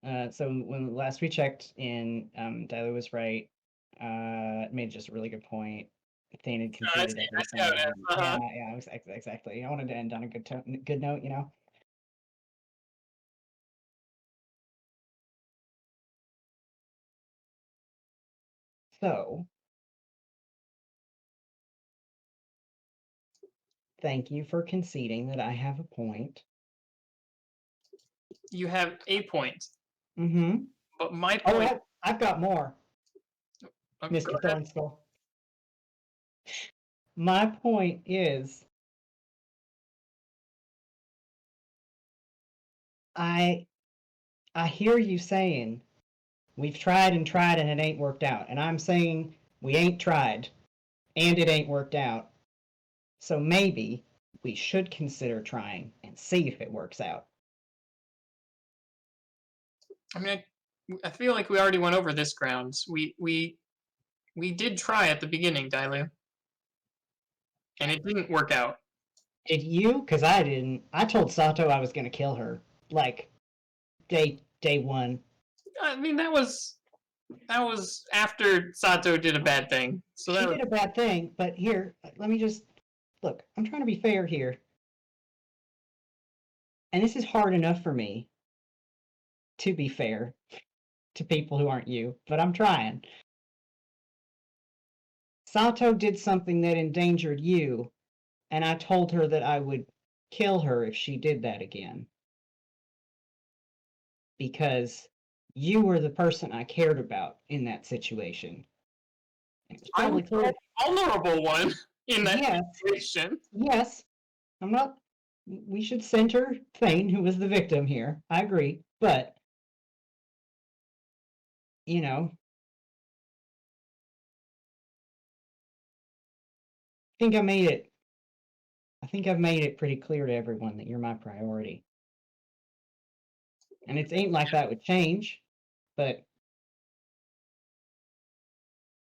So when last we checked in, Dilue was right. Made just a really good point. Thane had I conceded see how it is. everything. Yeah, exactly. I wanted to end on a good note, you know. So, thank you for conceding that I have a point. You have a point. Mm-hmm. But my point... Oh, I've got more, Mr. Thornskull. My point is, I hear you saying we've tried and tried and it ain't worked out, and I'm saying we ain't tried and it ain't worked out. So maybe we should consider trying and see if it works out. I mean, I feel like we already went over this ground. We did try at the beginning, Dilue. And it didn't work out. Did you? Because I didn't. I told Sato I was going to kill her. Like, day one. I mean, that was after Sato did a bad thing. So she did a bad thing, but here, let me just... Look, I'm trying to be fair here. And this is hard enough for me to be fair to people who aren't you, but I'm trying. Sato did something that endangered you, and I told her that I would kill her if she did that again. Because you were the person I cared about in that situation. I was the vulnerable one in that situation. Yes. I'm not... We should center Thane, who was the victim here. I agree. But, you know, I think I've made it pretty clear to everyone that you're my priority. And it ain't like that would change, but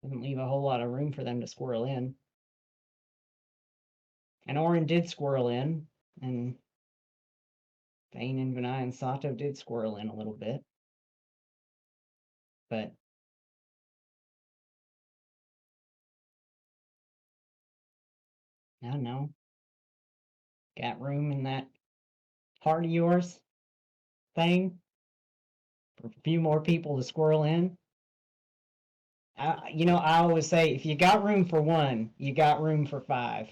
doesn't leave a whole lot of room for them to squirrel in. And Orin did squirrel in, and Thane and Vinay and Sato did squirrel in a little bit. But I don't know. Got room in that heart of yours, Thane? For a few more people to squirrel in? I always say, if you got room for one, you got room for five.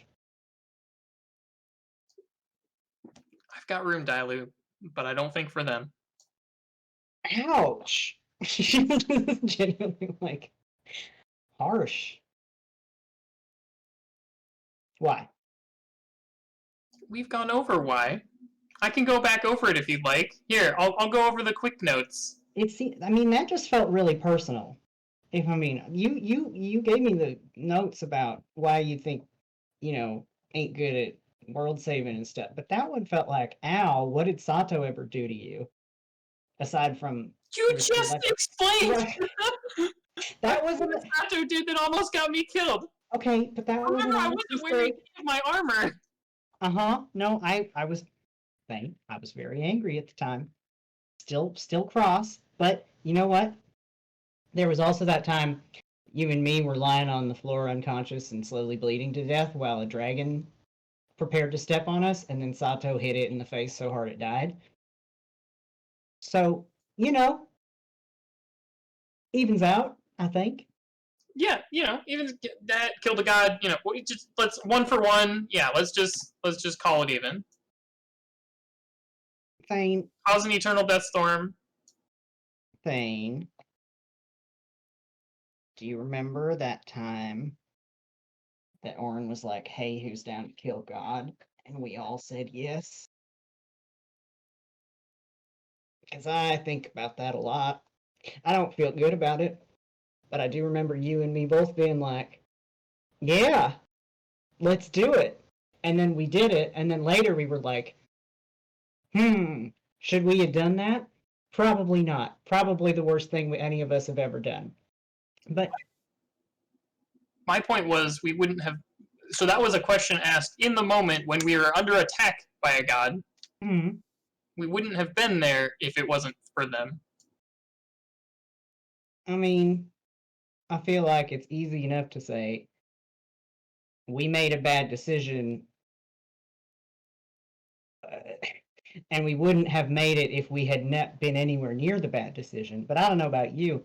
I've got room, Dilute, but I don't think for them. Ouch! Genuinely, like, harsh. Why? We've gone over why. I can go back over it if you'd like. Here, I'll go over the quick notes. That just felt really personal. You gave me the notes about why you think, ain't good at world saving and stuff, but that one felt like, ow, what did Sato ever do to you? Aside from... You just explained! That wasn't what Sato did that almost got me killed. Okay, but that wasn't... Remember, I wasn't wearing my armor. No, I was very angry at the time. Still cross, but you know what? There was also that time you and me were lying on the floor unconscious and slowly bleeding to death while a dragon prepared to step on us, and then Sato hit it in the face so hard it died. So, evens out, I think. Yeah, even that killed a god, let's one for one. Yeah, let's just call it even. Thane. Cause an eternal death storm. Thane. Do you remember that time that Orin was like, hey, who's down to kill God? And we all said yes? Because I think about that a lot. I don't feel good about it, but I do remember you and me both being like, yeah, let's do it. And then we did it, and then later we were like, should we have done that? Probably not. Probably the worst thing any of us have ever done. But my point was, we wouldn't have... So that was a question asked in the moment when we were under attack by a god. Mm-hmm. We wouldn't have been there if it wasn't for them. I mean, I feel like it's easy enough to say we made a bad decision, and we wouldn't have made it if we had not been anywhere near the bad decision. But I don't know about you.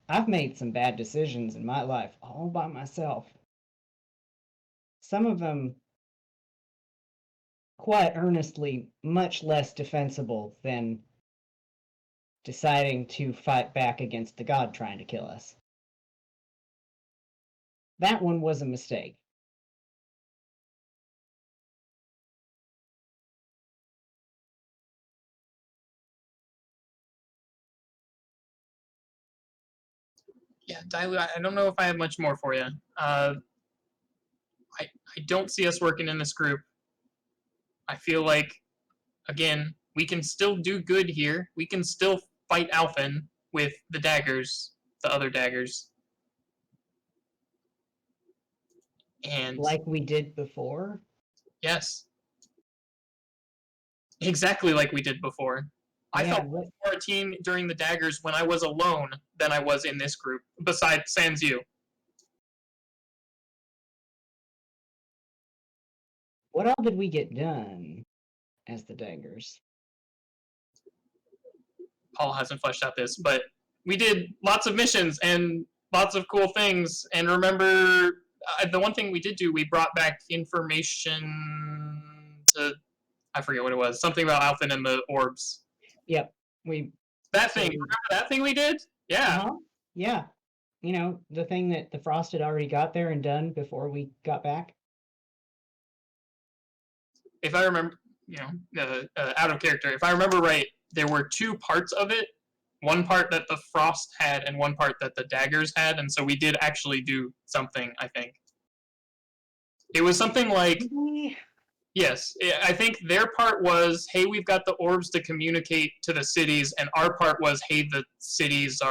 I've made some bad decisions in my life all by myself. Some of them quite earnestly much less defensible than deciding to fight back against the god trying to kill us. That one was a mistake. Yeah, Dilute, I don't know if I have much more for you. I don't see us working in this group. I feel like, again, we can still do good here. We can still fight Alphen with the daggers, the other daggers. And like we did before? Yes. Exactly like we did before. I felt more a team during the daggers when I was alone than I was in this group, besides sans you. What all did we get done as the daggers? Paul hasn't fleshed out this, but we did lots of missions and lots of cool things. And remember, the one thing we did do, we brought back information to, I forget what it was, something about Alphen and the orbs. Yep, that thing. Remember that thing we did? Yeah. Uh-huh. Yeah. You know, the thing that the Frost had already got there and done before we got back. If I remember, out of character, if I remember right, there were two parts of it. One part that the Frost had and one part that the daggers had, and so we did actually do something, I think. It was something like... Yes, I think their part was, hey, we've got the orbs to communicate to the cities, and our part was, hey, the cities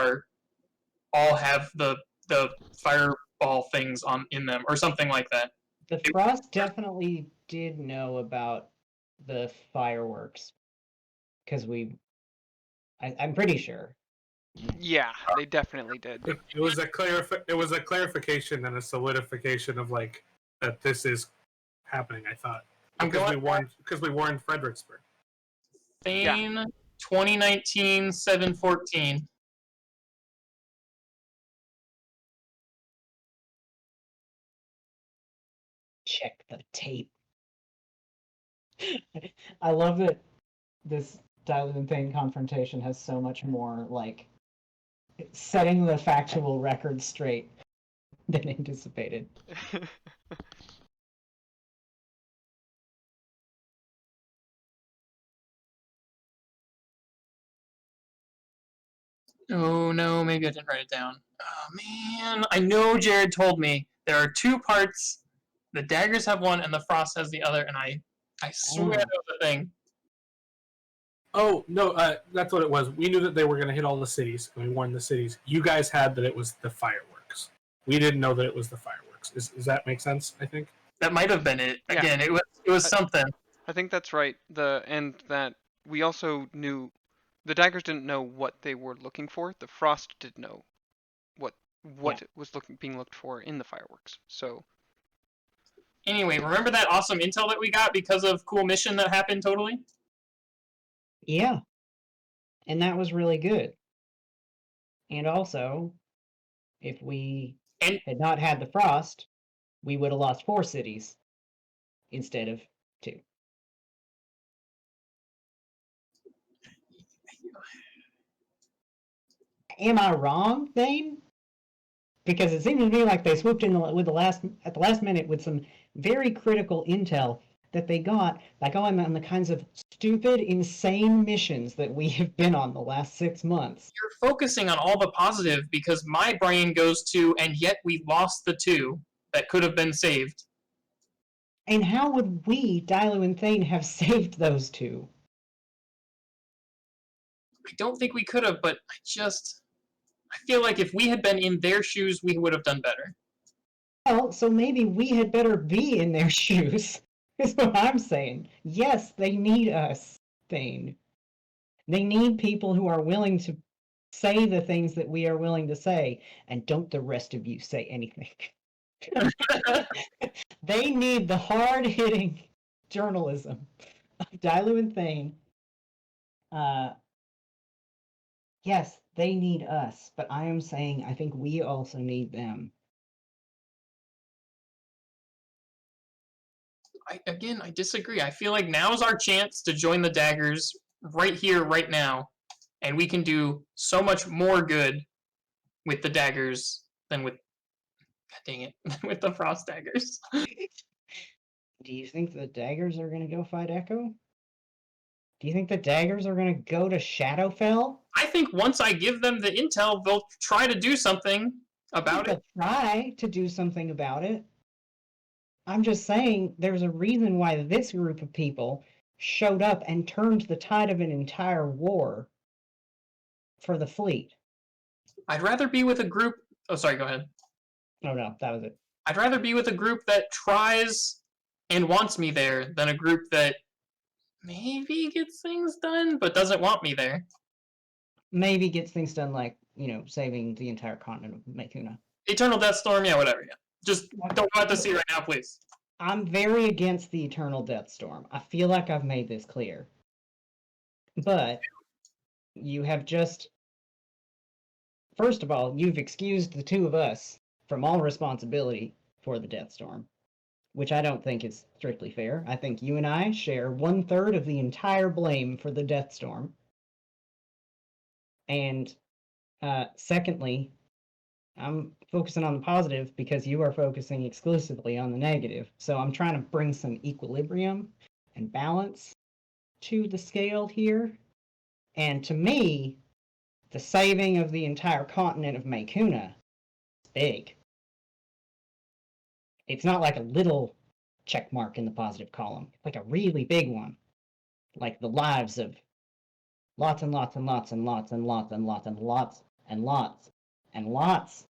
all have the fireball things in them, or something like that. The Frost definitely did know about the fireworks, because I'm pretty sure. Yeah, they definitely did. It was a clarification and a solidification of like that this is happening. I thought because we warned Fredericksburg. Thane, 2019, 7/14. Check the tape. I love that this Dilute and Thane confrontation has so much more like setting the factual record straight than anticipated. Oh no, maybe I didn't write it down. Oh man, I know Jared told me there are two parts. The daggers have one and the Frost has the other, and I swear that was a thing. Oh no, that's what it was. We knew that they were going to hit all the cities, and we warned the cities. You guys had that it was the fireworks. We didn't know that it was the fireworks. Does that make sense? I think that might have been it. Yeah. Again, it was something. I think that's right. And that we also knew the daggers didn't know what they were looking for. The Frost did know what was being looked for in the fireworks. So anyway, remember that awesome intel that we got because of cool mission that happened totally? Yeah. And that was really good. And also, if we had not had the Frost, we would have lost 4 cities instead of 2. Am I wrong, Thane? Because it seems to me like they swooped in at the last minute with some very critical intel that they got by going on the kinds of stupid, insane missions that we have been on the last 6 months. You're focusing on all the positive because my brain goes to, and yet we lost the 2 that could have been saved. And how would we, Dilute and Thane, have saved those 2? I don't think we could have, but I feel like if we had been in their shoes, we would have done better. Well, so maybe we had better be in their shoes. Is what I'm saying. Yes, they need us, Thane. They need people who are willing to say the things that we are willing to say, and don't the rest of you say anything. They need the hard-hitting journalism of Dilue and Thane. Yes, they need us, but I am saying I think we also need them. I disagree. I feel like now's our chance to join the Daggers right here, right now, and we can do so much more good with the Daggers than with, God dang it, with the Frost Daggers. Do you think the Daggers are going to go fight Echo? Do you think the Daggers are going to go to Shadowfell? I think once I give them the intel, they'll try to do something about it. They'll try to do something about it. I'm just saying there's a reason why this group of people showed up and turned the tide of an entire war for the fleet. I'd rather be with a group. Oh, sorry, go ahead. Oh no, that was it. I'd rather be with a group that tries and wants me there than a group that maybe gets things done but doesn't want me there. Maybe gets things done like, saving the entire continent of Makuna. Eternal Death Storm, yeah, whatever, yeah. Just don't want to see right now, please. I'm very against the Eternal Death Storm. I feel like I've made this clear. But you have just... First of all, you've excused the two of us from all responsibility for the Death Storm, which I don't think is strictly fair. I think you and I share 1/3 of the entire blame for the Death Storm. And secondly, I'm focusing on the positive because you are focusing exclusively on the negative. So I'm trying to bring some equilibrium and balance to the scale here. And to me, the saving of the entire continent of Makuna is big. It's not like a little check mark in the positive column. It's like a really big one. Like the lives of lots and lots and lots and lots and lots and lots and lots and lots and lots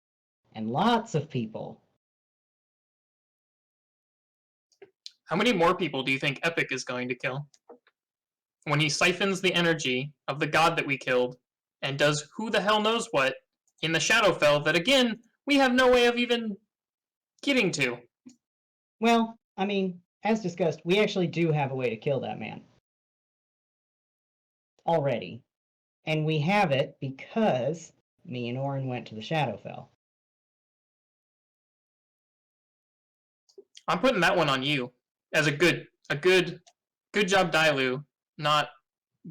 and lots of people. How many more people do you think Epic is going to kill? When he siphons the energy of the god that we killed and does who the hell knows what in the Shadowfell that, again, we have no way of even getting to. Well, I mean, as discussed, we actually do have a way to kill that man. Already. And we have it because me and Orin went to the Shadowfell. I'm putting that one on you as a good job, Dilue, not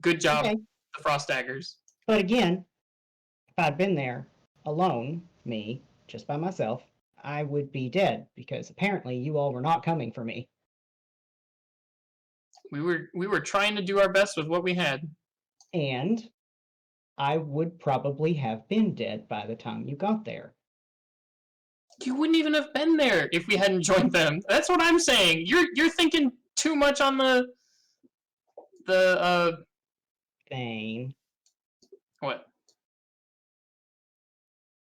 good job, Okay. the Frost Daggers. But again, if I'd been there alone, me, just by myself, I would be dead because apparently you all were not coming for me. We were trying to do our best with what we had. And I would probably have been dead by the time you got there. You wouldn't even have been there if we hadn't joined them. That's what I'm saying. You're thinking too much on the Thane. what?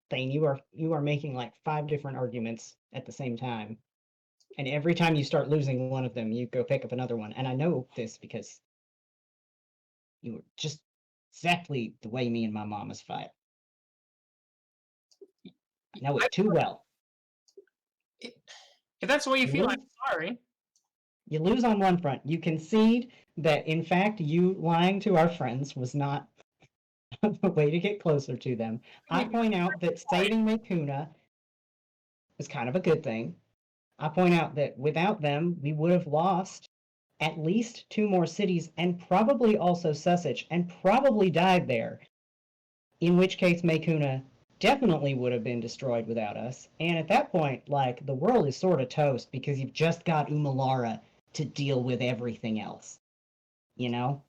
Thane, you are making like 5 different arguments at the same time. And every time you start losing one of them, you go pick up another one. And I know this because you were just exactly the way me and my mamas fight. I know it too well. If that's the way you feel, I'm sorry. You lose on one front. You concede that, in fact, you lying to our friends was not a way to get closer to them. I point out that saving Makuna is kind of a good thing. I point out that without them, we would have lost at least 2 more cities and probably also Sussex and probably died there. In which case, Makuna definitely would have been destroyed without us. And at that point, like, the world is sort of toast because you've just got Umalara to deal with everything else. You know?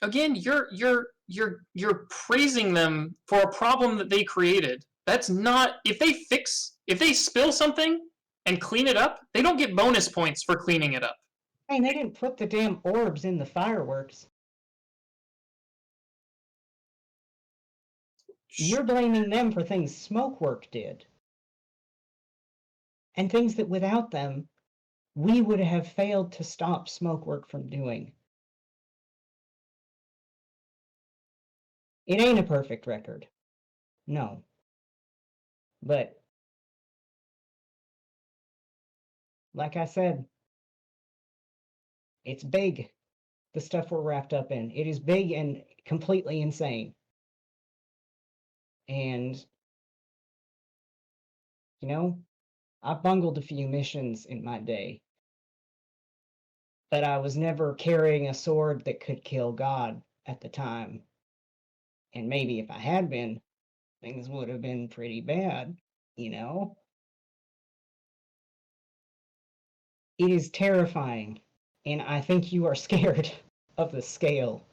Again, you're praising them for a problem that they created. That's not, if they spill something and clean it up, they don't get bonus points for cleaning it up. Hey, they didn't put the damn orbs in the fireworks. You're blaming them for things Smokework did. And things that without them, we would have failed to stop Smokework from doing. It ain't a perfect record. No. But, like I said, it's big, the stuff we're wrapped up in. It is big and completely insane. And, you know, I bungled a few missions in my day. But I was never carrying a sword that could kill God at the time. And maybe if I had been, things would have been pretty bad, you know? It is terrifying, and I think you are scared of the scale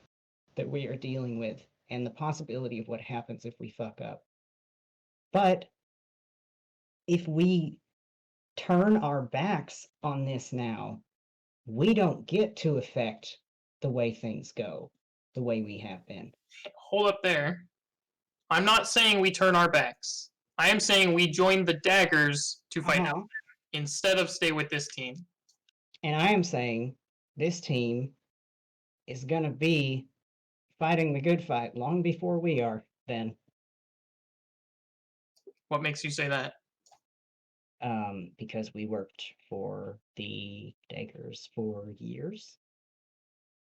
that we are dealing with and the possibility of what happens if we fuck up. But if we turn our backs on this now, we don't get to affect the way things go, the way we have been. Hold up there. I'm not saying we turn our backs. I am saying we join the daggers to fight out instead of stay with this team. And I am saying this team is going to be fighting the good fight long before we are then. What makes you say that? Because we worked for the daggers for years.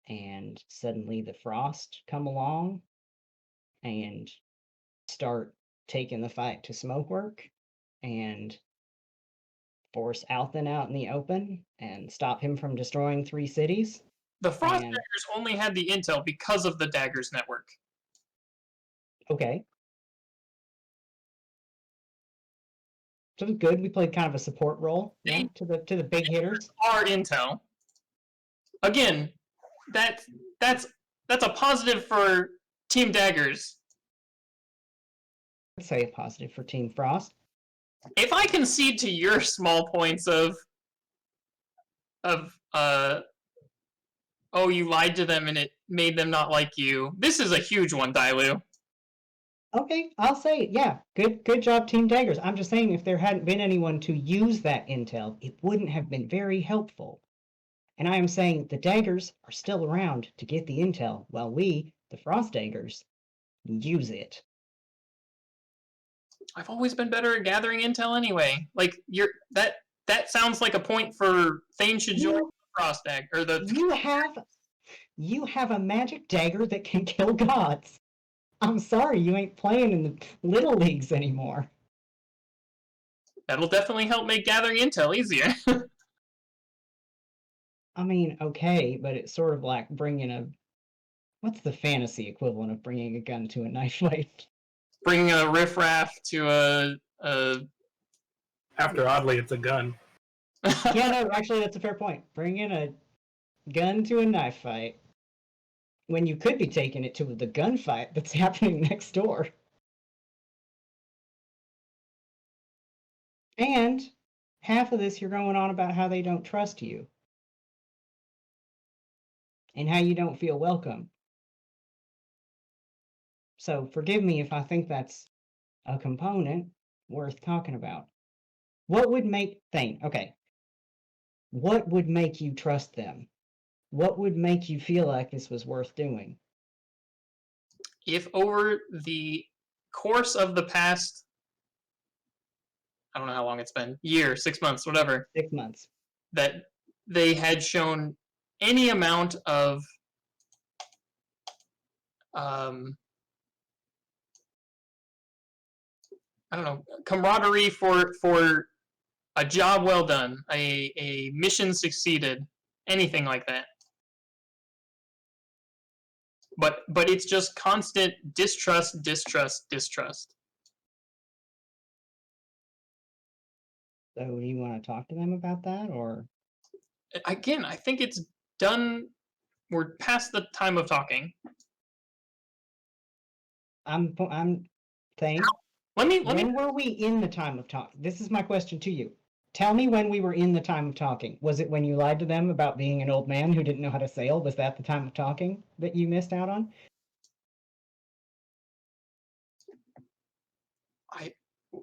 And suddenly the Frost come along and start taking the fight to Smokework and force Althan out in the open and stop him from destroying 3 cities. The Frost And- daggers only had the intel because of the daggers network. Okay. So it was good. We played kind of a support role, yeah, to the big hitters. Our intel. Again, that's a positive for Team Daggers. I'd say a positive for Team Frost. If I concede to your small points of oh, you lied to them and it made them not like you, this is a huge one, Dilue. Okay, I'll say it. Yeah, good job, Team Daggers. I'm just saying if there hadn't been anyone to use that intel, it wouldn't have been very helpful. And I am saying the Daggers are still around to get the intel, while we, the Frost Daggers, use it. I've always been better at gathering intel anyway. Like that sounds like a point for Thane should join the Frost Dagger or the. You have a magic dagger that can kill gods. I'm sorry, you ain't playing in the little leagues anymore. That'll definitely help make gathering intel easier. I mean, okay, but it's sort of like bringing a... What's the fantasy equivalent of bringing a gun to a knife fight? Bringing a riffraff to a... After oddly, it's a gun. Yeah, no, actually, that's a fair point. Bringing a gun to a knife fight when you could be taking it to the gunfight that's happening next door. And half of this you're going on about how they don't trust you. And how you don't feel welcome. So forgive me if I think that's a component worth talking about. What would make Thane? Okay. What would make you trust them? What would make you feel like this was worth doing? If over the course of the past, I don't know how long it's been, year, 6 months, whatever, 6 months. that they had shown any amount of I don't know, camaraderie for a job well done, a mission succeeded, anything like that. But it's just constant distrust, distrust, distrust. So do you want to talk to them about that, or? Again, I think it's done. We're past the time of talking. I'm Thane. When were we in the time of talking? This is my question to you. Tell me when we were in the time of talking. Was it when you lied to them about being an old man who didn't know how to sail? Was that the time of talking that you missed out on?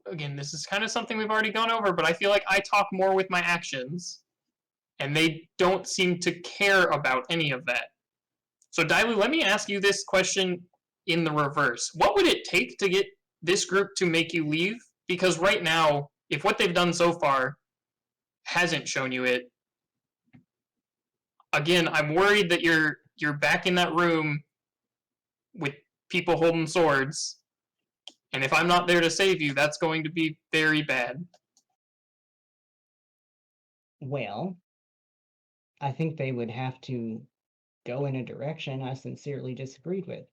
Again, this is kind of something we've already gone over, but I feel like I talk more with my actions, and they don't seem to care about any of that. So, Dilue, let me ask you this question in the reverse. What would it take to get this group to make you leave, because right now, if what they've done so far hasn't shown you it, again, I'm worried that you're back in that room with people holding swords, and if I'm not there to save you, that's going to be very bad. Well, I think they would have to go in a direction I sincerely disagreed with.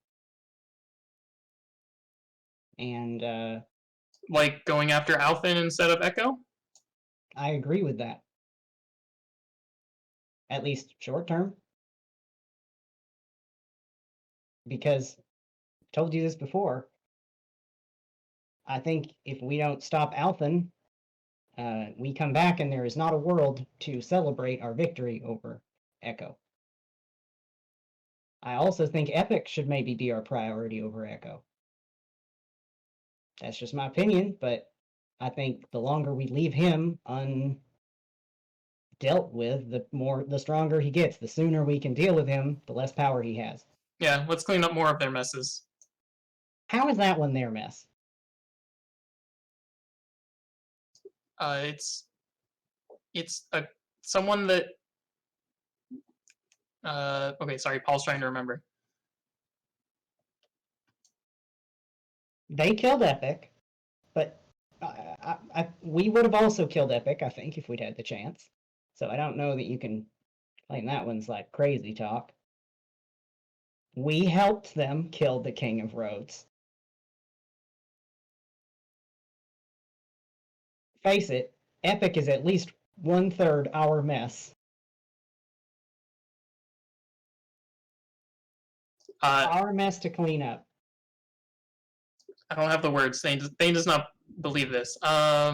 And Like going after Alphen instead of Echo? I agree with that. At least short term. Because, told you this before, I think if we don't stop Alphen, we come back and there is not a world to celebrate our victory over Echo. I also think Epic should maybe be our priority over Echo. That's just my opinion, but I think the longer we leave him undealt with, the stronger he gets. The sooner we can deal with him, the less power he has. Yeah, let's clean up more of their messes. How is that one their mess? It's someone that. Okay, sorry, Paul's trying to remember. They killed Epic, but we would have also killed Epic, I think, if we'd had the chance. So I don't know that you can claim that one's like crazy talk. We helped them kill the King of Roads. Face it, Epic is at least 1/3 our mess. Our mess to clean up. I don't have the words. Thane does not believe this. I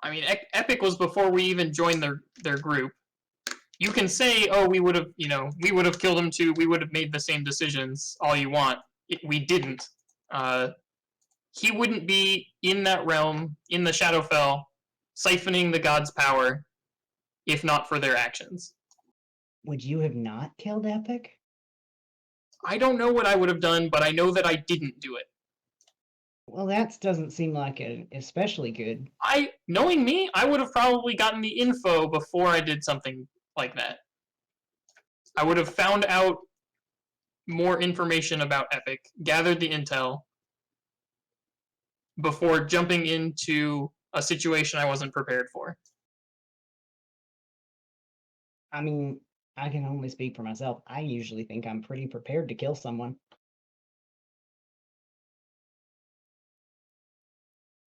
mean, Epic was before we even joined their group. You can say, "Oh, we would have killed him too. We would have made the same decisions." All you want. We didn't. He wouldn't be in that realm, in the Shadowfell, siphoning the gods' power, if not for their actions. Would you have not killed Epic? I don't know what I would have done, but I know that I didn't do it. Well, that doesn't seem like especially good. Knowing me, I would have probably gotten the info before I did something like that. I would have found out more information about Epic, gathered the intel, before jumping into a situation I wasn't prepared for. I mean, I can only speak for myself. I usually think I'm pretty prepared to kill someone.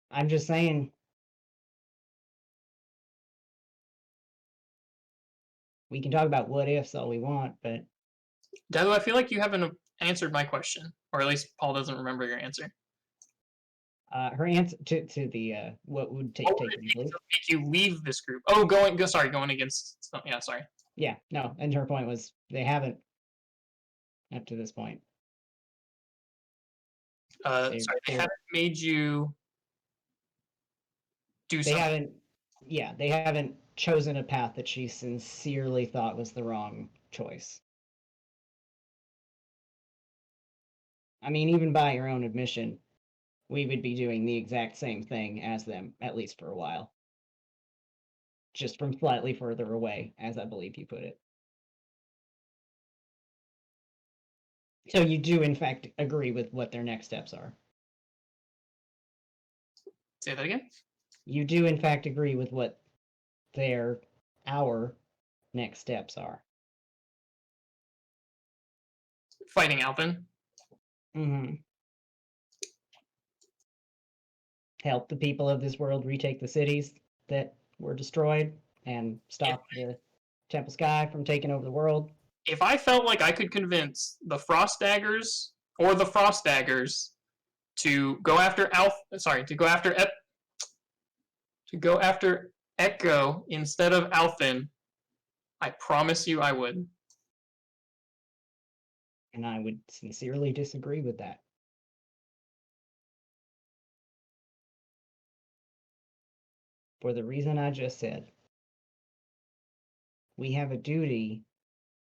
I'm just saying, we can talk about what ifs all we want, but Dilue, I feel like you haven't answered my question, or at least Paul doesn't remember your answer. her answer to the what would take What would it make you leave this group? Oh, going against. Yeah, sorry. Yeah, no, and her point was they haven't up to this point. Sorry, they haven't made you do something. They haven't chosen a path that she sincerely thought was the wrong choice. I mean, even by your own admission, we would be doing the exact same thing as them, at least for a while. Just from slightly further away, as I believe you put it. So you do, in fact, agree with what their next steps are? Say that again? You do, in fact, agree with what our next steps are? Fighting Alphen. Mm-hmm. Help the people of this world retake the cities that were destroyed and stop the Temple Sky from taking over the world. If I felt like I could convince the Frost Daggers or the Frost Daggers to go after Echo instead of Alphen, I promise you I would. And I would sincerely disagree with that. For the reason I just said. We have a duty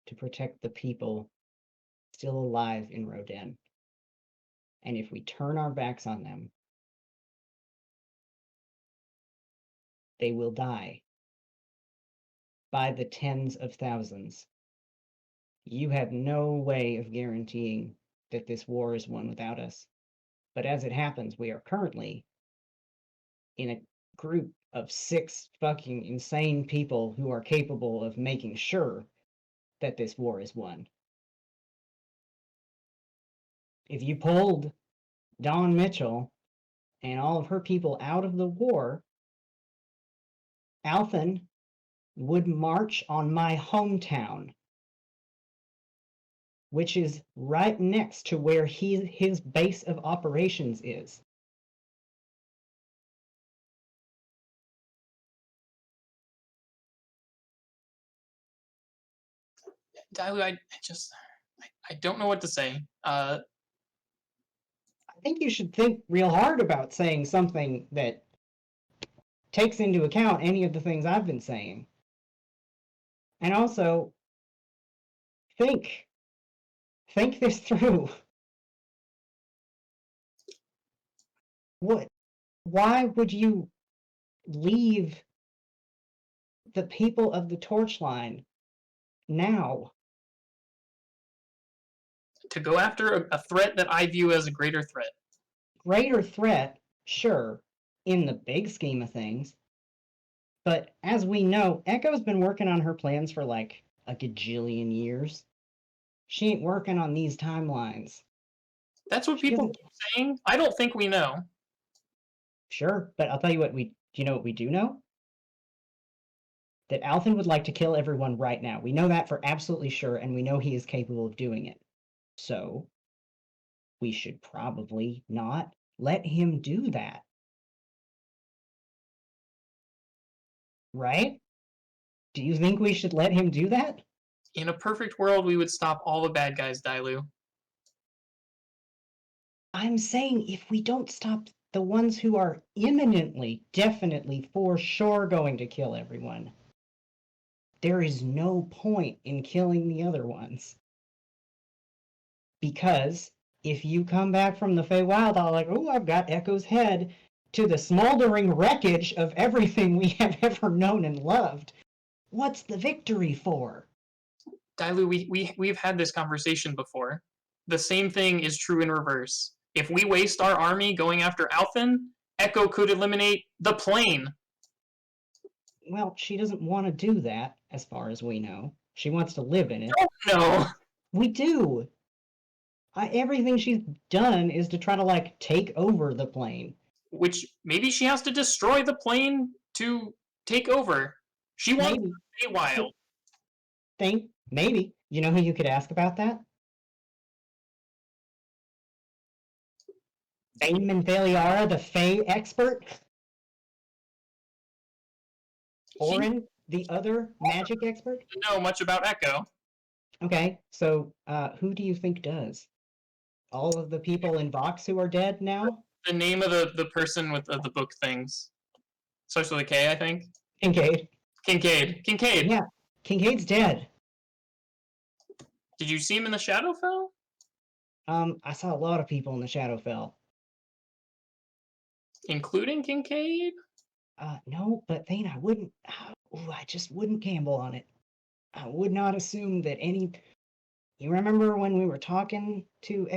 to protect the people still alive in Roden. And if we turn our backs on them, they will die by the tens of thousands. You have no way of guaranteeing that this war is won without us. But as it happens, we are currently in a group of 6 fucking insane people who are capable of making sure that this war is won. If you pulled Dawn Mitchell and all of her people out of the war, Althan would march on my hometown, which is right next to where his base of operations is. Dilue, I don't know what to say. I think you should think real hard about saying something that takes into account any of the things I've been saying. And also, think this through. Why would you leave the people of the Torchline now? To go after a threat that I view as a greater threat. Greater threat, sure, in the big scheme of things. But as we know, Echo's been working on her plans for like a gajillion years. She ain't working on these timelines. That's what She people doesn't- keep saying. I don't think we know. Sure, but I'll tell you what do you know what we do know? That Althan would like to kill everyone right now. We know that for absolutely sure, and we know he is capable of doing it. So, we should probably not let him do that. Right? Do you think we should let him do that? In a perfect world, we would stop all the bad guys, Dilue. I'm saying if we don't stop the ones who are imminently, definitely, for sure going to kill everyone, there is no point in killing the other ones. Because if you come back from the Feywild all like, oh, I've got Echo's head, to the smoldering wreckage of everything we have ever known and loved, what's the victory for? Dilue, we've had this conversation before. The same thing is true in reverse. If we waste our army going after Althan, Echo could eliminate the plane. Well, she doesn't want to do that, as far as we know. She wants to live in it. No. We do. Everything she's done is to try to, like, take over the plane. Which maybe she has to destroy the plane to take over. She wants Maybe. to stay wild. Maybe. You know who you could ask about that? Thane and Dilue, the Fey expert? Orin, the other magic expert? Doesn't know much about Echo. Okay, so who do you think does? All of the people in Vox who are dead now? The name of the person with the book things. Starts with a K, I think. Kincaid. Kincaid. Yeah, Kincaid's dead. Did you see him in the Shadowfell? I saw a lot of people in the Shadowfell. Including Kincaid? No, but Thane, I just wouldn't gamble on it. I would not assume that any. You remember when we were talking to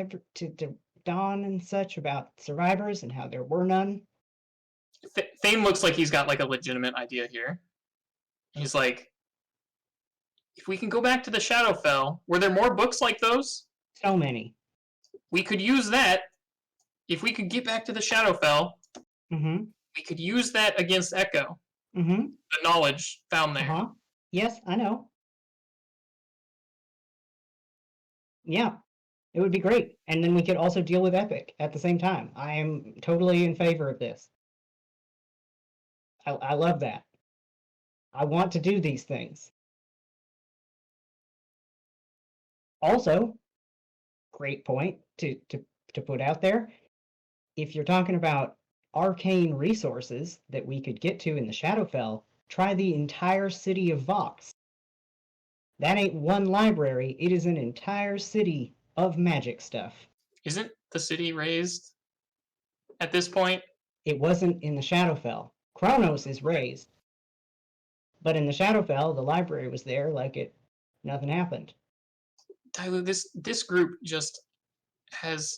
Dawn and such about survivors and how there were none? Thane looks like he's got like a legitimate idea here. He's like, if we can go back to the Shadowfell, were there more books like those? So many. We could use that. If we could get back to the Shadowfell, Mm-hmm. we could use that against Echo. Mm-hmm. The knowledge found there. Uh-huh. Yes, I know. Yeah, it would be great. And then we could also deal with Epic at the same time. I am totally in favor of this. I love that. I want to do these things. Also, great point to put out there. If you're talking about arcane resources that we could get to in the Shadowfell, try the entire city of Vox. That ain't one library, it is an entire city of magic stuff. Isn't the city raised at this point? It wasn't in the Shadowfell. Kronos is raised. But in the Shadowfell, the library was there nothing happened. Dilue, this group just has.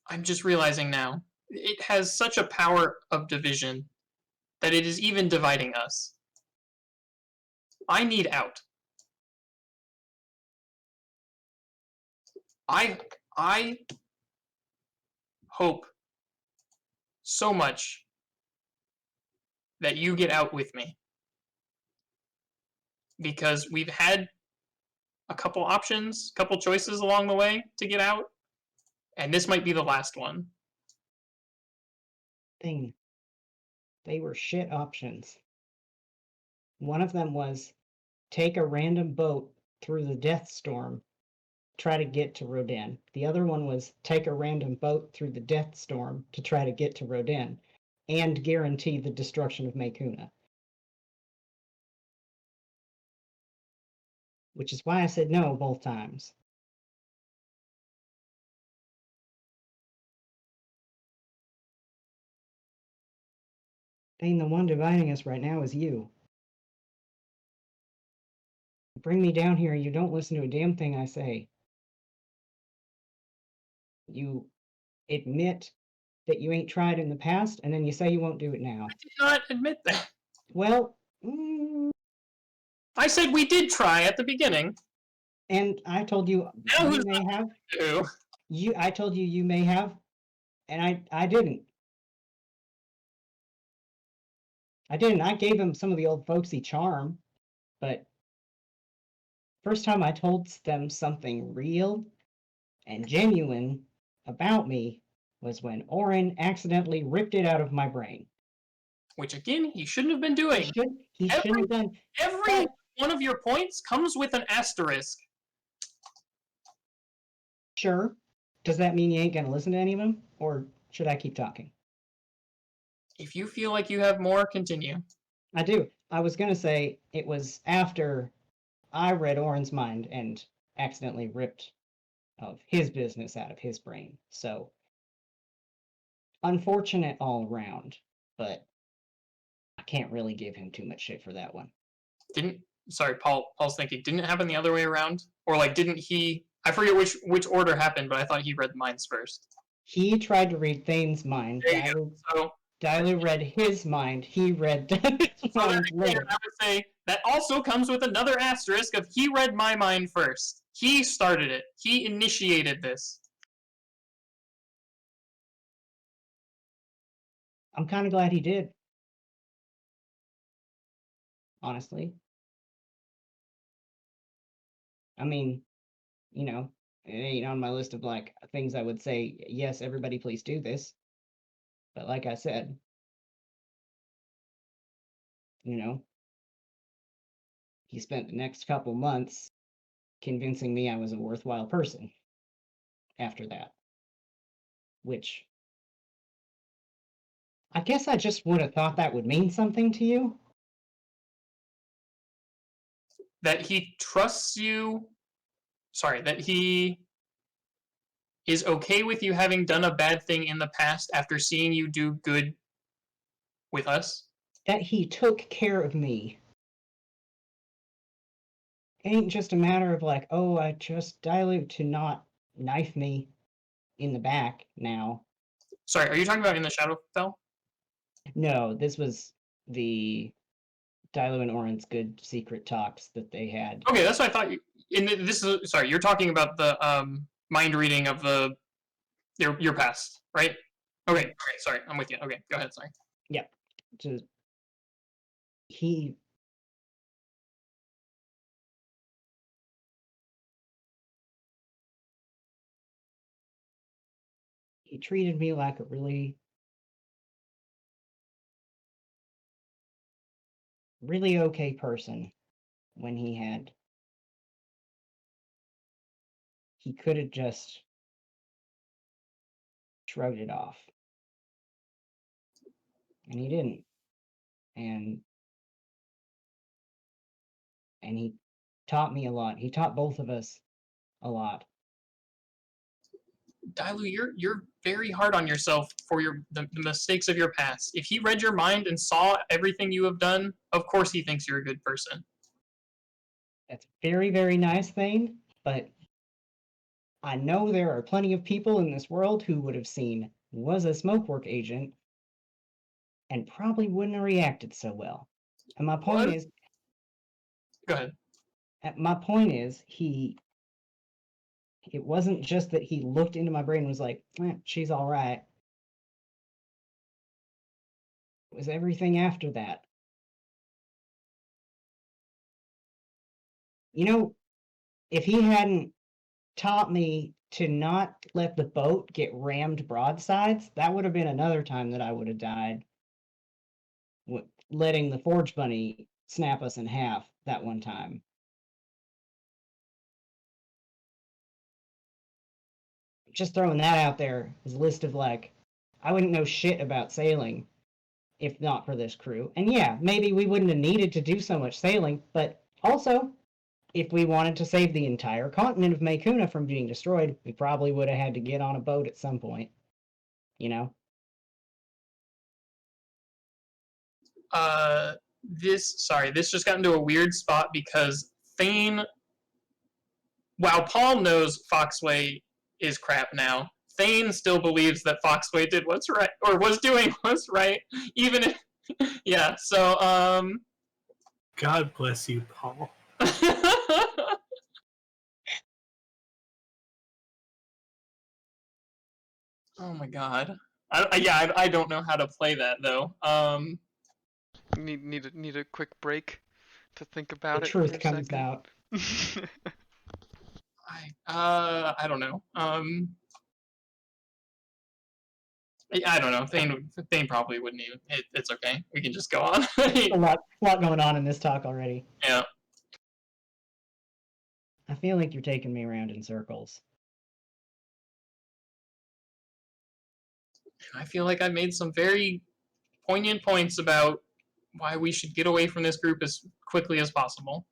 I'm just realizing now. It has such a power of division that it is even dividing us. I need out. I hope so much that you get out with me. Because we've had a couple options, couple choices along the way to get out, and this might be the last one. Thing. They were shit options. One of them was take a random boat through the Death Storm, try to get to Rodin. The other one was take a random boat through the Death Storm to try to get to Rodin, and guarantee the destruction of Makuna. Which is why I said no both times. Thane, the one dividing us right now is you. You bring me down here, you don't listen to a damn thing I say. You admit that you ain't tried in the past, and then you say you won't do it now. I did not admit that. Well, I said we did try at the beginning. and I told you Now you who's may have. Ew. I told you you may have, and I didn't. I didn't. I gave him some of the old folksy charm, but first time I told them something real and genuine about me was when Orin accidentally ripped it out of my brain. Which again, he shouldn't have been doing. He shouldn't have done. Every one of your points comes with an asterisk. Sure. Does that mean you ain't gonna listen to any of them, or should I keep talking? If you feel like you have more, continue. I do. I was gonna say it was after I read Orin's mind and accidentally ripped of his business out of his brain. So unfortunate all around, but I can't really give him too much shit for that one. Paul's thinking, didn't it happen the other way around? Or like didn't he I forget which order happened, but I thought he read minds first. He tried to read Thane's mind. There you go. So Dilue read his mind. He read Dilue's mind later. I would say that also comes with another asterisk of he read my mind first. He started it. He initiated this. I'm kind of glad he did. Honestly. I mean, you know, it ain't on my list of like things I would say, yes, everybody please do this. But like I said, you know, he spent the next couple months convincing me I was a worthwhile person after that. Which I guess I just would have thought that would mean something to you. That he trusts you. Sorry, that he is okay with you having done a bad thing in the past after seeing you do good with us. That he took care of me. It ain't just a matter of like, oh, I just Dilute to not knife me in the back now. Sorry, are you talking about in the Shadowfell? No, this was the Dilue and Orin's good secret talks that they had. Okay, that's what I thought. Sorry, you're talking about the mind reading of your past, right? Okay, sorry, I'm with you. Okay, go ahead. Sorry. Yep. He treated me like a really okay person when he could have just shrugged it off. And he didn't. And he taught me a lot. He taught both of us a lot. Dilue, you're very hard on yourself for the mistakes of your past. If he read your mind and saw everything you have done, of course he thinks you're a good person. That's very, very nice thing, but I know there are plenty of people in this world who would have seen was a smokework agent and probably wouldn't have reacted so well. And my point What? is, Go ahead. it wasn't just that he looked into my brain and was like, she's all right. It was everything after that. You know, if he hadn't taught me to not let the boat get rammed broadsides, that would have been another time that I would have died. Letting the Forge Bunny snap us in half that one time. Just throwing that out there as a list of like, I wouldn't know shit about sailing if not for this crew. And yeah, maybe we wouldn't have needed to do so much sailing, but also, if we wanted to save the entire continent of Makuna from being destroyed, we probably would have had to get on a boat at some point. You know? This just got into a weird spot because Thane, while Paul knows Foxway is crap now, Thane still believes that Foxway did what's right, or was doing what's right, even if, yeah, so, God bless you, Paul. Oh my god. I don't know how to play that, though. Need a quick break to think about The it for truth a comes second. out. I don't know. I don't know. Thane probably wouldn't even. It's okay. We can just go on. A lot going on in this talk already. Yeah. I feel like you're taking me around in circles. I feel like I made some very poignant points about why we should get away from this group as quickly as possible.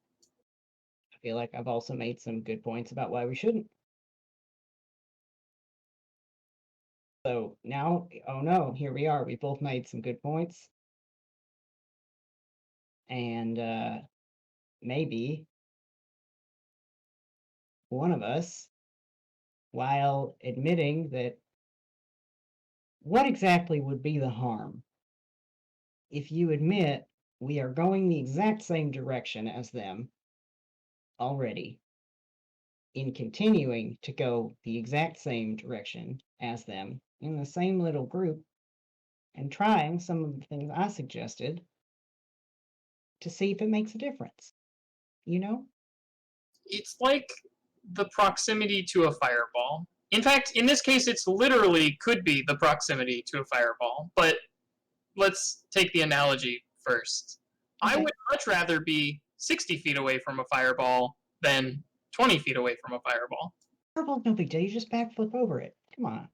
I feel like I've also made some good points about why we shouldn't. So now, oh no, here we are. We both made some good points. And maybe one of us, while admitting that what exactly would be the harm if you admit we are going the exact same direction as them already, in continuing to go the exact same direction as them in the same little group and trying some of the things I suggested to see if it makes a difference. You know? It's like the proximity to a fireball. In fact, in this case, it's literally could be the proximity to a fireball. But let's take the analogy first. Okay. I would much rather be 60 feet away from a fireball than 20 feet away from a fireball. Fireball's no big deal. You just backflip over it. Come on.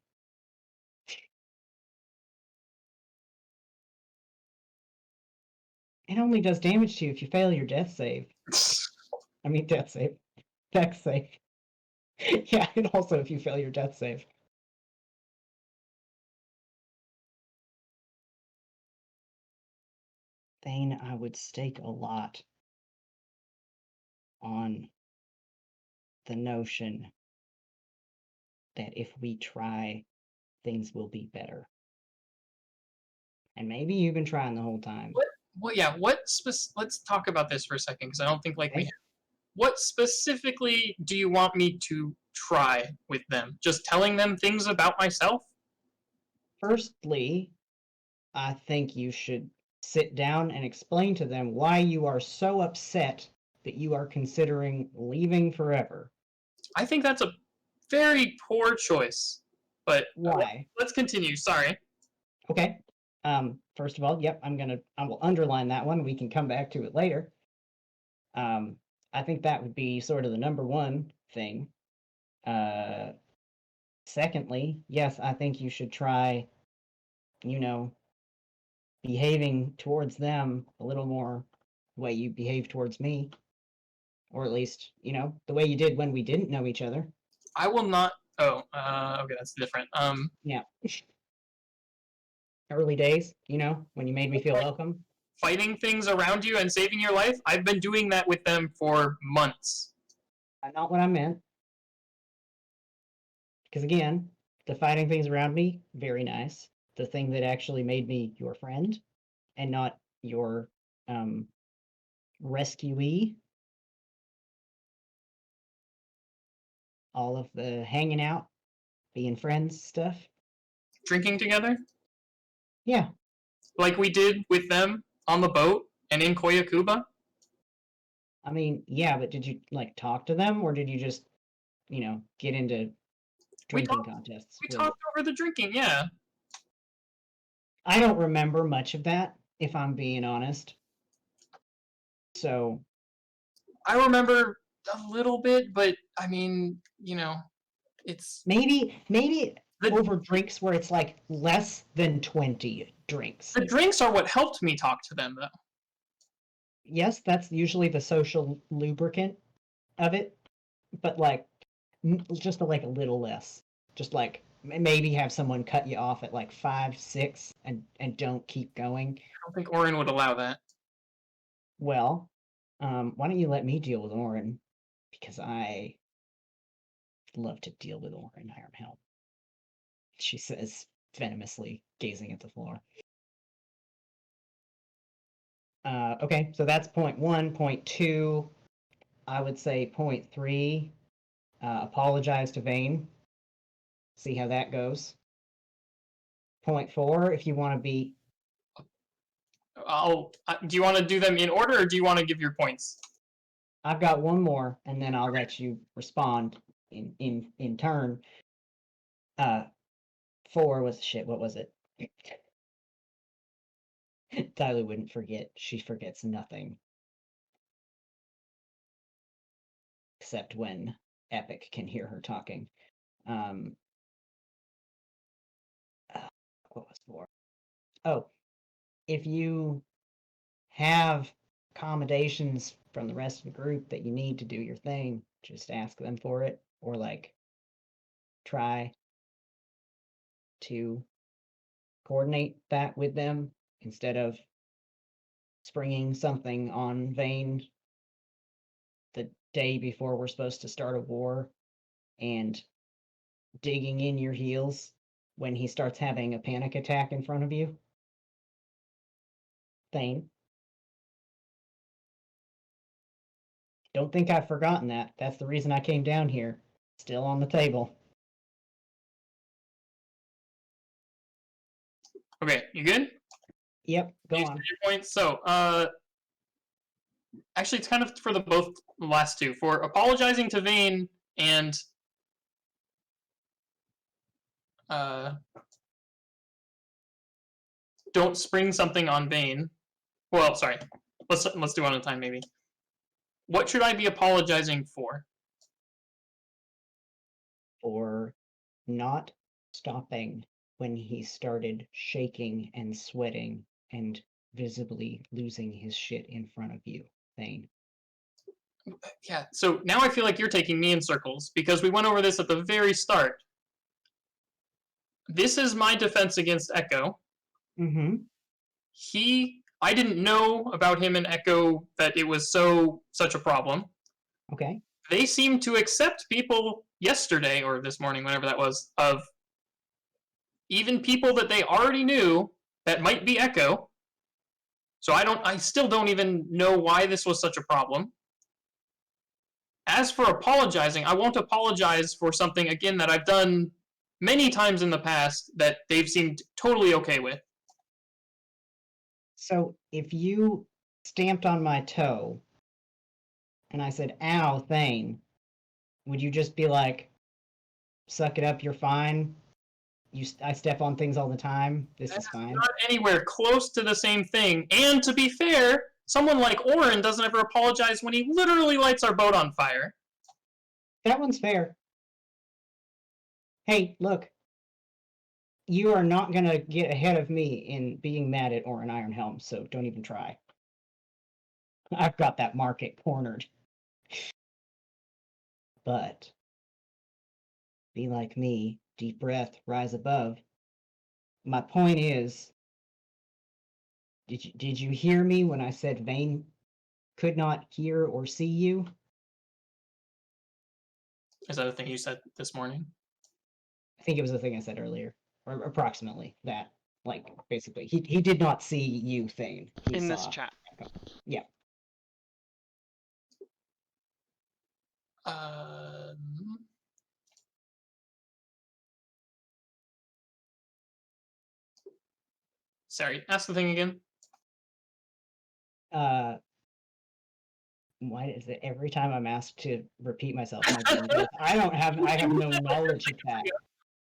It only does damage to you if you fail your death save. I mean, death save. Dex save. Yeah, and also if you fail your death save. Thane, I would stake a lot on the notion that if we try, things will be better. And maybe you've been trying the whole time. Let's talk about this for a second, because I don't think we Okay. have. What specifically do you want me to try with them? Just telling them things about myself? Firstly, I think you should sit down and explain to them why you are so upset that you are considering leaving forever. I think that's a very poor choice. But Why? Let's continue. Sorry. Okay. First of all, yep, I will underline that one. We can come back to it later. I think that would be sort of the number one thing. Secondly, yes, I think you should try, behaving towards them a little more the way you behave towards me. Or at least, the way you did when we didn't know each other. I will not. Oh, okay, that's different. Yeah. Early days, when you made me feel welcome. Fighting things around you and saving your life, I've been doing that with them for months. Not what I meant. Because again, the fighting things around me, very nice. The thing that actually made me your friend and not your rescuee. All of the hanging out, being friends stuff. Drinking together? Yeah. Like we did with them on the boat and in Koyakuba? I mean, yeah, but did you talk to them or did you just, get into drinking contests? We talked over the drinking, yeah. I don't remember much of that, if I'm being honest. So I remember a little bit, but I mean, it's maybe over drinks where it's like less than 20 drinks. The drinks are what helped me talk to them, though. Yes, that's usually the social lubricant of it, but just a little less. Just maybe have someone cut you off at 5, 6, and don't keep going. I don't think Orin would allow that. Well, why don't you let me deal with Orin? Because I love to deal with Orin Ironhelm. She says, venomously, gazing at the floor. Okay, so that's point 1. Point 2, I would say point 3, apologize to Vane. See how that goes. Point 4, if you want to be... do you want to do them in order, or do you want to give your points? I've got one more, and then I'll let you respond in turn. 4 was shit. What was it? Tyler wouldn't forget. She forgets nothing. Except when Epic can hear her talking. What was 4? Oh, if you have accommodations from the rest of the group that you need to do your thing, just ask them for it, or try to coordinate that with them instead of springing something on Vane the day before we're supposed to start a war and digging in your heels when he starts having a panic attack in front of you. Thane. Don't think I've forgotten that. That's the reason I came down here. Still on the table. Okay, you good? Yep, go You on. said your points. So, actually, it's kind of for the both last two. For apologizing to Vane and don't spring something on Vane. Well, sorry. Let's do one at a time, maybe. What should I be apologizing for? For not stopping when he started shaking and sweating and visibly losing his shit in front of you, Thane. Yeah, so now I feel like you're taking me in circles, because we went over this at the very start. This is my defense against Echo. Mm-hmm. I didn't know about him and Echo that it was such a problem. Okay. They seemed to accept people yesterday, or this morning, whenever that was, of even people that they already knew that might be Echo. So I still don't even know why this was such a problem. As for apologizing, I won't apologize for something, again, that I've done many times in the past that they've seemed totally okay with. So if you stamped on my toe and I said, ow, Thane, would you just be like, suck it up, you're fine? I step on things all the time. This is fine. Not anywhere close to the same thing. And to be fair, someone like Orin doesn't ever apologize when he literally lights our boat on fire. That one's fair. Hey, look. You are not going to get ahead of me in being mad at Orin Ironhelm, so don't even try. I've got that market cornered. But be like me, deep breath, rise above. My point is, did you hear me when I said Vane could not hear or see you? Is that a thing you said this morning? I think it was the thing I said earlier, or approximately that. Like basically, he did not see you, Thane. He In saw this chat. Echo. Yeah. Sorry, ask the thing again. Why is it every time I'm asked to repeat myself, my brain goes, I have no knowledge of that.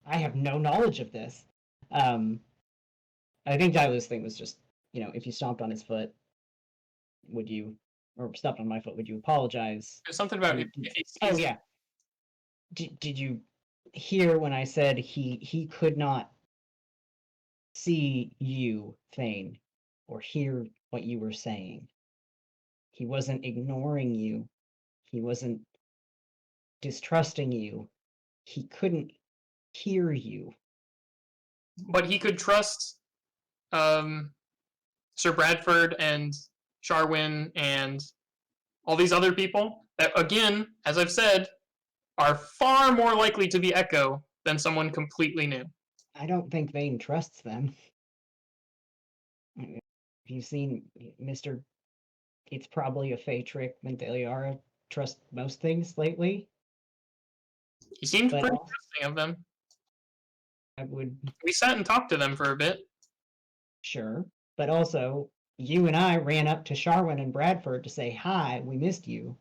I have no knowledge of this. I think Dilu's thing was just, if you stomped on his foot, would you, or stomped on my foot, would you apologize? There's something about if he Oh sees, yeah. Did you hear when I said he could not see you, Thane, or hear what you were saying? He wasn't ignoring you. He wasn't distrusting you. He couldn't hear you. but he could trust Sir Bradford and Sharwin and all these other people that, again, as I've said, are far more likely to be Echo than someone completely new. I don't think Vane trusts them. Have you seen Mr. It's probably a Fey trick Mentaliara trust most things lately? He seemed But pretty also, trusting of them. I would We sat and talked to them for a bit. sure. But also, you and I ran up to Sharwin and Bradford to say hi, we missed you.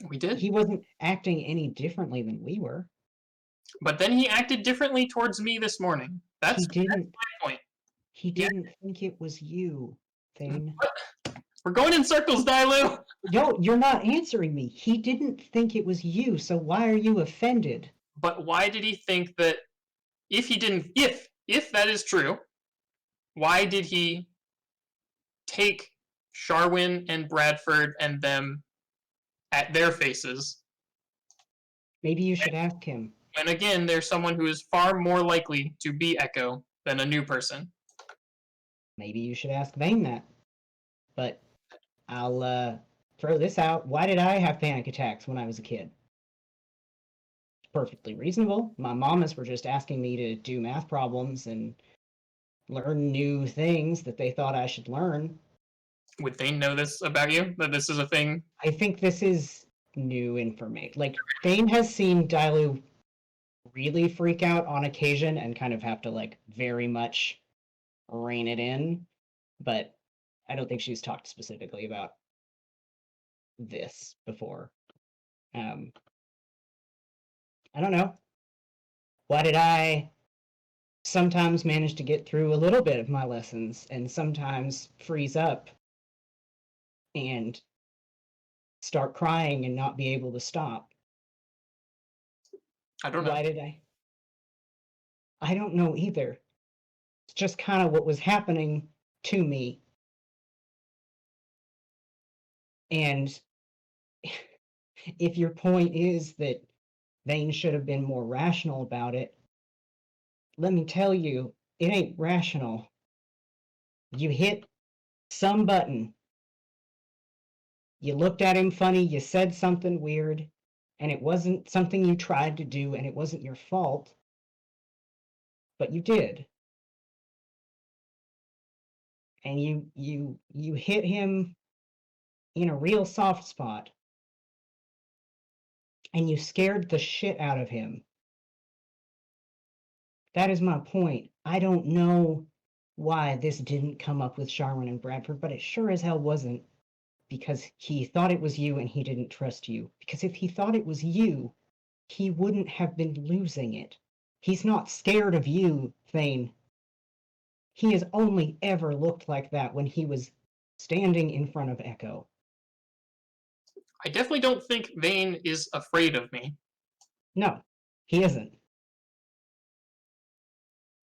We did. He wasn't acting any differently than we were. But then he acted differently towards me this morning. That's He didn't my point. he didn't think it was you, Thane. We're going in circles, Dilue. No, you're not answering me. He didn't think it was you, so why are you offended? But why did he think that if he didn't if that is true, why did he take Sharwin and Bradford and them at their faces? Maybe you should ask him. And again, there's someone who is far more likely to be Echo than a new person. Maybe you should ask Vane that. But I'll throw this out. Why did I have panic attacks when I was a kid? Perfectly reasonable. My mamas were just asking me to do math problems and learn new things that they thought I should learn. Would Thane know this about you? That this is a thing? I think this is new information. Like, Thane has seen Dilue really freak out on occasion and kind of have to, like, very much rein it in. But I don't think she's talked specifically about this before. I don't know. Why did I sometimes manage to get through a little bit of my lessons and sometimes freeze up and start crying and not be able to stop? I don't know. Why did I don't know either. It's just kind of what was happening to me. And if your point is that Vane should have been more rational about it, let me tell you, it ain't rational. You hit some button. You looked at him funny, you said something weird, and it wasn't something you tried to do, and it wasn't your fault, but you did. And you hit him in a real soft spot, and you scared the shit out of him. That is my point. I don't know why this didn't come up with Sharwin and Bradford, but it sure as hell wasn't because he thought it was you and he didn't trust you. Because if he thought it was you, he wouldn't have been losing it. He's not scared of you, Thane. He has only ever looked like that when he was standing in front of Echo. I definitely don't think Vane is afraid of me. No, he isn't.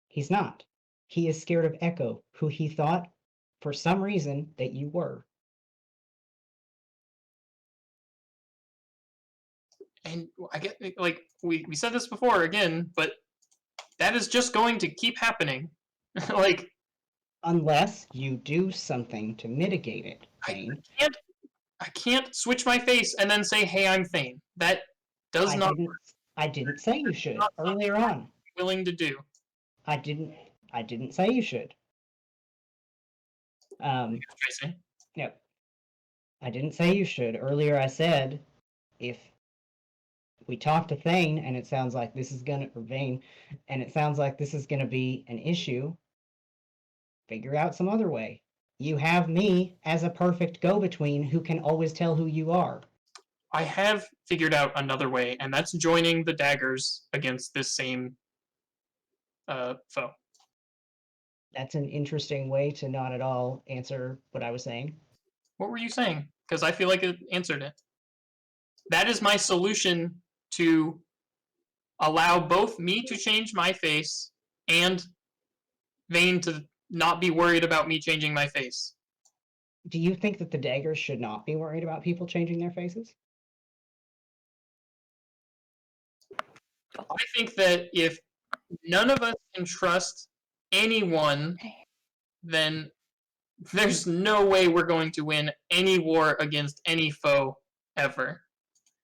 He's not. He is scared of Echo, who he thought, for some reason, that you were. And I get like we said this before again, but that is just going to keep happening. Like Unless you do something to mitigate it, I Thane. can't switch my face and then say, "Hey, I'm Thane." That does not I didn't say you should not earlier on. willing to do. I didn't say you should. Tracy. Yep. I didn't say you should. Earlier I said if we talk to Thane and it sounds like this is gonna or Vane, and it sounds like this is gonna be an issue, figure out some other way. You have me as a perfect go-between who can always tell who you are. I have figured out another way, and that's joining the daggers against this same foe. That's an interesting way to not at all answer what I was saying. What were you saying? Because I feel like it answered it. That is my solution to allow both me to change my face and Vane to not be worried about me changing my face. Do you think that the daggers should not be worried about people changing their faces? I think that if none of us can trust anyone, then there's no way we're going to win any war against any foe ever.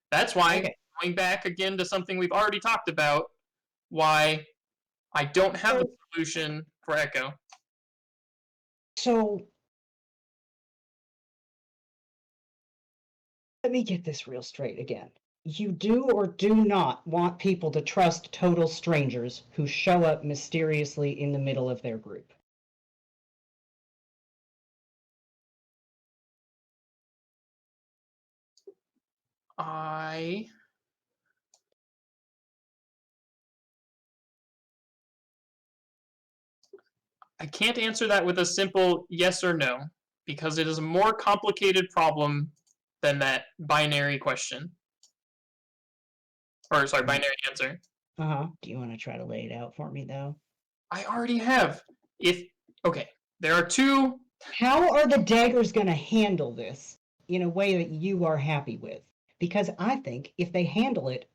That's why, Okay. going back again to something we've already talked about, why I don't have a solution for Echo. So let me get this real straight again. You do or do not want people to trust total strangers who show up mysteriously in the middle of their group. I can't answer that with a simple yes or no, because it is a more complicated problem than that binary question. Or, sorry, binary answer. Uh-huh. Do you want to try to lay it out for me, though? I already have. Okay, there are two. How are the daggers going to handle this in a way that you are happy with? Because I think if they handle it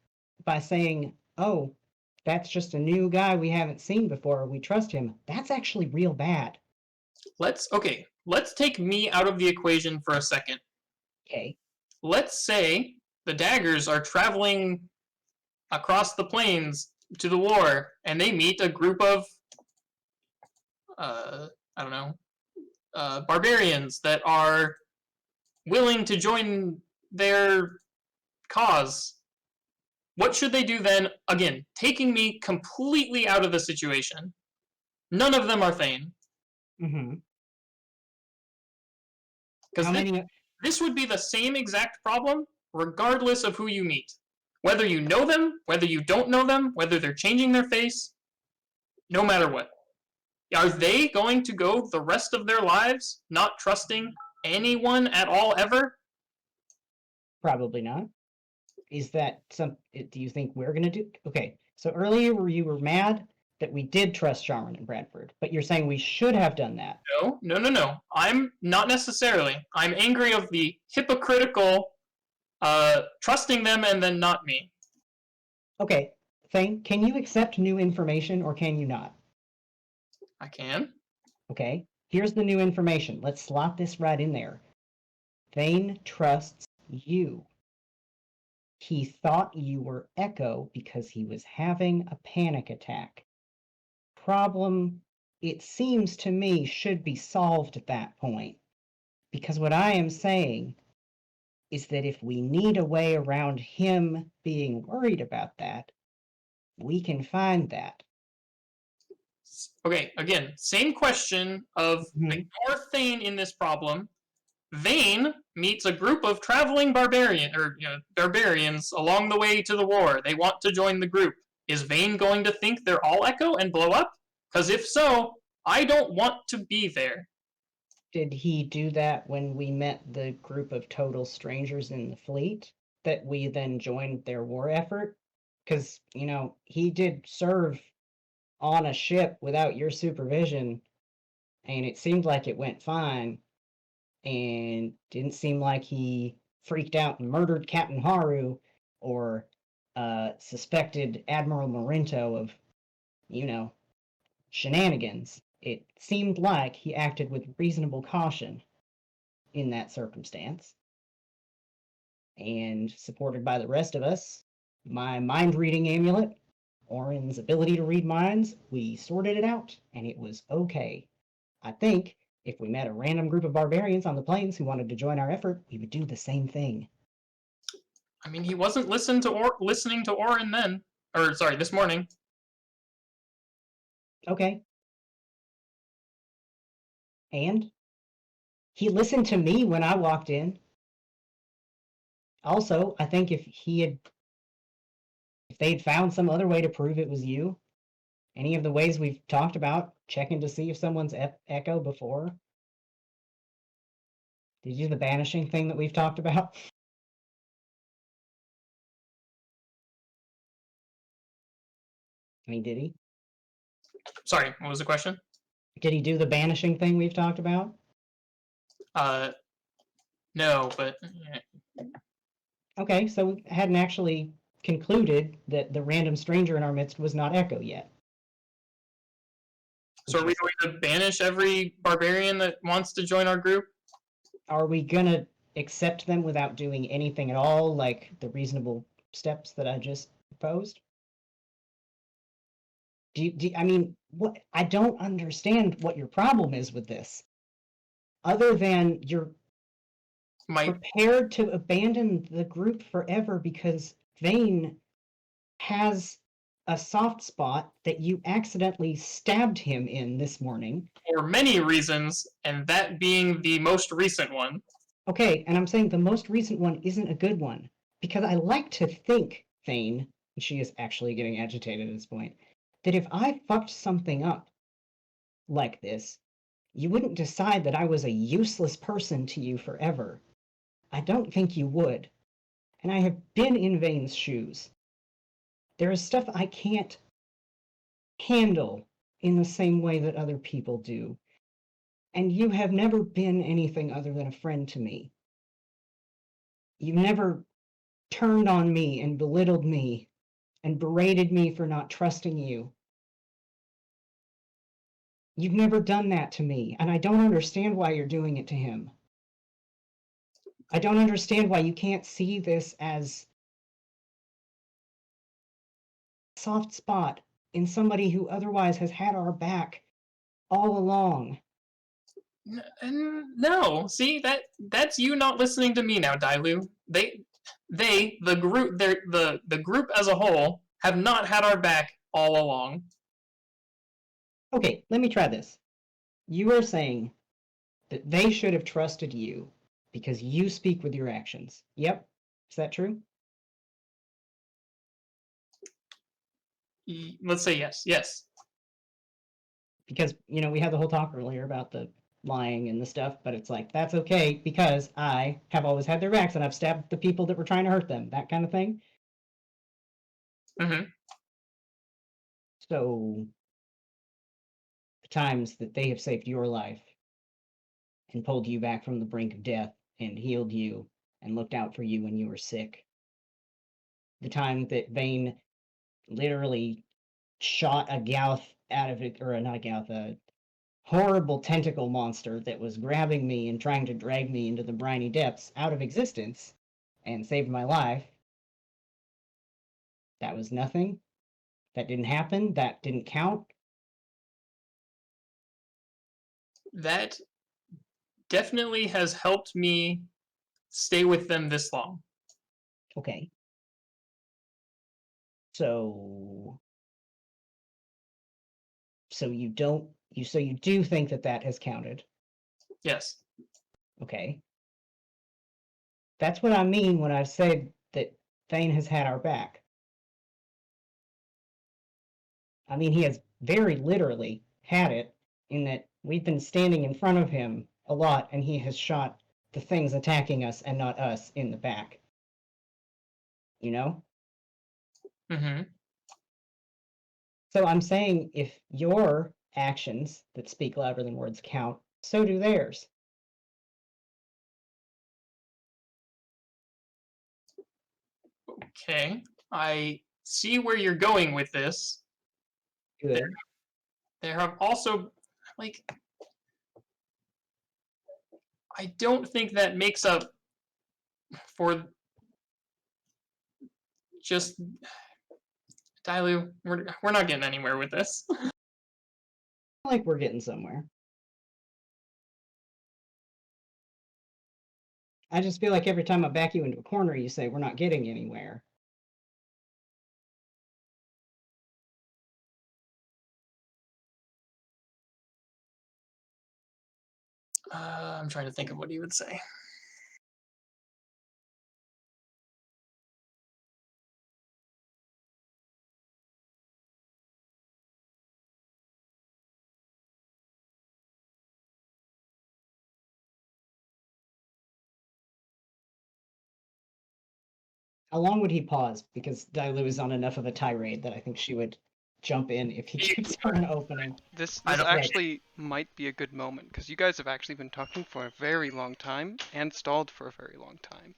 by saying, oh, that's just a new guy we haven't seen before, we trust him, that's actually real bad. Let's take me out of the equation for a second. Okay. Let's say the daggers are traveling across the plains to the war, and they meet a group of, I don't know, barbarians that are willing to join their cause. What should they do then? Again, taking me completely out of the situation. None of them are Thane. Mm-hmm. Because this would be the same exact problem regardless of who you meet. Whether you know them, whether you don't know them, whether they're changing their face, no matter what. Are they going to go the rest of their lives not trusting anyone at all ever? Probably not. Is that do you think we're going to do? Okay, so earlier you were mad that we did trust Jarman and Bradford, but you're saying we should have done that. No. I'm not necessarily. I'm angry of the hypocritical trusting them and then not me. Okay, Thane, can you accept new information or can you not? I can. Okay, here's the new information. Let's slot this right in there. Thane trusts you. He thought you were Echo because he was having a panic attack. Problem, it seems to me, should be solved at that point. Because what I am saying is that if we need a way around him being worried about that, we can find that. Okay, again, same question of ignore Thane in this problem. Vane meets a group of traveling barbarians along the way to the war. They want to join the group. Is Vane going to think they're all Echo and blow up? Because if so, I don't want to be there. Did he do that when we met the group of total strangers in the fleet that we then joined their war effort? Because, he did serve on a ship without your supervision, and it seemed like it went fine, and didn't seem like he freaked out and murdered Captain Haru or suspected Admiral Morento of, shenanigans, it seemed like he acted with reasonable caution in that circumstance. And supported by the rest of us, my mind reading amulet, Orin's ability to read minds, we sorted it out, and it was okay. I think if we met a random group of barbarians on the plains who wanted to join our effort, we would do the same thing. I mean, he wasn't listening to Orin then. Or, sorry, this morning. Okay. And he listened to me when I walked in. Also, I think if they'd found some other way to prove it was you, any of the ways we've talked about, checking to see if someone's echo before. Did you do the banishing thing that we've talked about? I mean, did he? Sorry, what was the question? Did he do the banishing thing we've talked about? No, but yeah. Okay, so we hadn't actually concluded that the random stranger in our midst was not Echo yet. So are we going to banish every barbarian that wants to join our group? Are we gonna accept them without doing anything at all, like the reasonable steps that I just proposed? I mean, what? I don't understand what your problem is with this. Other than you're prepared to abandon the group forever because Thane has a soft spot that you accidentally stabbed him in this morning. For many reasons, and that being the most recent one. Okay, and I'm saying the most recent one isn't a good one, because I like to think, Thane, and she is actually getting agitated at this point, that if I fucked something up like this, you wouldn't decide that I was a useless person to you forever. I don't think you would. And I have been in Vane's shoes. There is stuff I can't handle in the same way that other people do. And you have never been anything other than a friend to me. You've never turned on me and belittled me and berated me for not trusting you. You've never done that to me, and I don't understand why you're doing it to him. I don't understand why you can't see this as a soft spot in somebody who otherwise has had our back all along. No, see, that's you not listening to me now, Dilue. The group as a whole have not had our back all along. Okay, let me try this. You are saying that they should have trusted you because you speak with your actions. Yep. Is that true? Let's say yes. Yes. Because, we had the whole talk earlier about the lying and the stuff, but it's like, that's okay because I have always had their backs and I've stabbed the people that were trying to hurt them, that kind of thing. Mm-hmm. So, the times that they have saved your life and pulled you back from the brink of death and healed you and looked out for you when you were sick. The time that Vane literally shot a Gauth out of it, or not a Gauth, a horrible tentacle monster that was grabbing me and trying to drag me into the briny depths out of existence and saved my life. That was nothing. That didn't happen. That didn't count. That definitely has helped me stay with them this long. Okay. So you do think that has counted? Yes. Okay. That's what I mean when I've said that Thane has had our back. I mean, he has very literally had it in that we've been standing in front of him a lot and he has shot the things attacking us and not us in the back. You know? Mm-hmm. So I'm saying if your actions that speak louder than words count, so do theirs. Okay. I see where you're going with this. Good. There have also, like, I don't think that makes up for just Dilue. We're not getting anywhere with this. Like we're getting somewhere. I just feel like every time I back you into a corner, you say we're not getting anywhere. I'm trying to think of what he would say. How long would he pause? Because Dilue is on enough of a tirade that I think she would jump in if he keeps on an opening. This I don't- actually might be a good moment because you guys have actually been talking for a very long time and stalled for a very long time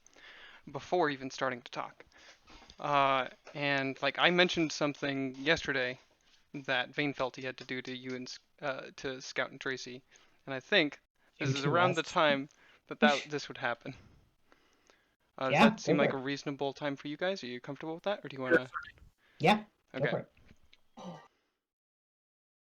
before even starting to talk. And like I mentioned something yesterday that Vane felt he had to do to you and to Scout and Tracy, and I think this is To around the us. time that this would happen. Does Yeah, that seem go like for a it. reasonable time for you guys? Are you comfortable with that, or do you want to? Yeah, go Okay. for it.